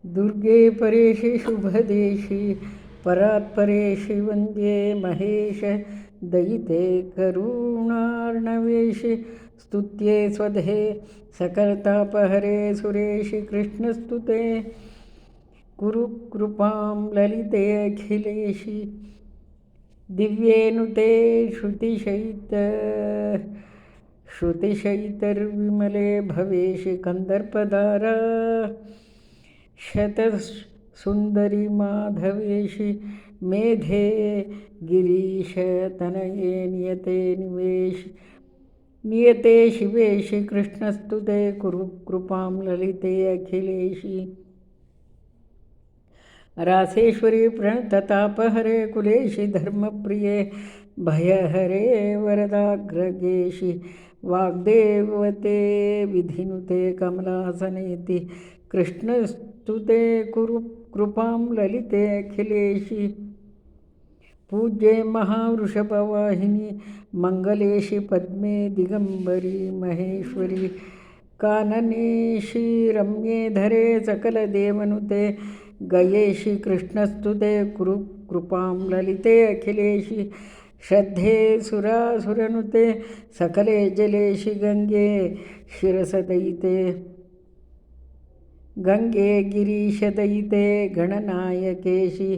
दुर्गे परेशि शुभदेशि परात्परेशि वन्द्ये महेश दयिते करुणार्णवेशि स्तुत्ये स्वधे सकलतापहरे सुरेशि कृष्णस्तुते कुरु कृपां ललिते अखिलेशि दिव्येनुते श्रुतिशयितर्विमले भवेशि कन्दर्पदारा शतसुन्दरी माधवेशि मेधे गिरीशतनये नियते शिवेशि कृष्णस्तुते कुरु कृपां ललिते अखिलेशि रासेश्वरी प्रणततापहरे कुलेशि धर्मप्रिये भयहरे वरदाग्रगेशि वाग्देवते विधिनुते कमलासनेति कृष्णस्तुते कुरु कृपां ललिते अखिलेशि पूज्ये महावृषभवाहिनी मंगलेशि पद्मे दिगंबरी महेश्वरी काननेशि रम्ये धरे सकलदेवनुते गयेशि कृष्णस्तुते कुरु कृपां ललिते अखिलेशि श्रद्धे सुरासुरनुते सकले जलेशि गंगे शिरसदयिते गंगे गिरीशदयिते गणनायकेशि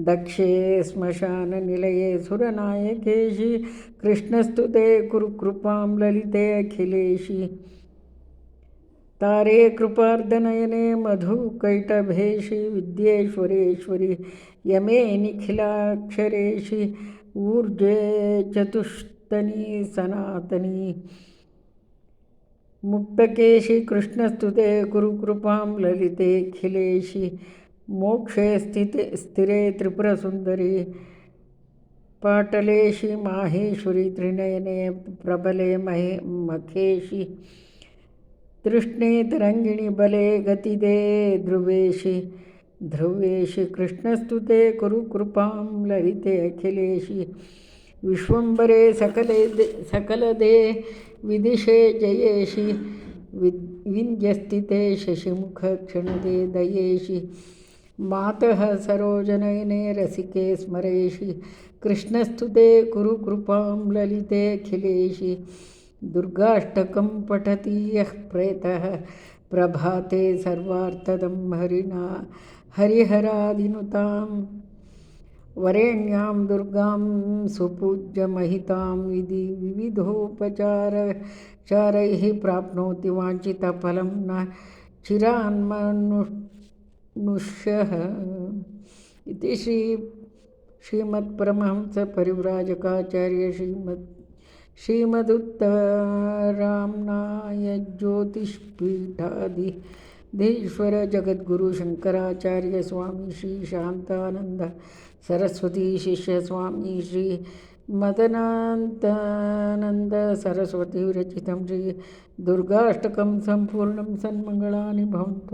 दक्षे श्मशाननिलये सुरनायकेशि कृष्णस्तुते कुरु कृपां ललिते अखिलेशि तारे कृपार्धनयने मधुकैटभेशि विद्येश्वरेश्वरि यमे निखिलाक्षरेशि ऊर्जे चतुष्तनी सनातनी मुक्तकेशि कृष्णस्तुते कुरु कृपां ललिते अखिलेशि मोक्षे स्थिरे त्रिपुरसुन्दरी पाटलेशि माहेश्वरी त्रिनयने प्रबले मखेशि तृष्णे तरंगिणी बले गतिदे ध्रुवेशि कृष्णस्तुते कुरु कृपां ललिते अखिलेशि विश्वंबरे सकलदे विदिशे जयेशि विंध्यस्थिते शशिमुख क्षणदे दयेशि मातः सरोजनयने रसिके स्मरेशि कृष्णस्तुते कुरु कृपां ललिते अखिलेशि दुर्गाष्टकं पठति यः प्रेतः प्रभाते सर्वार्थदं हरिहरादिनुतां वरेण्यां दुर्गां सुपूज्य महितां विविधोपचारैः प्राप्नोति वाञ्छितफलं न चिरान्मनुष्यः इति श्रीमत्परमहंस परिव्राजकाचार्य श्रीमदुत्तराम्नाय ज्योतिष्पीठाधीश्वर जगद्गुरु शंकराचार्य स्वामी श्री शांतानंद सरस्वती शिष्य स्वामी श्री मदनानंद सरस्वती विरचितं श्री दुर्गाष्टकं संपूर्णं सन्मंगलानि भवन्तु।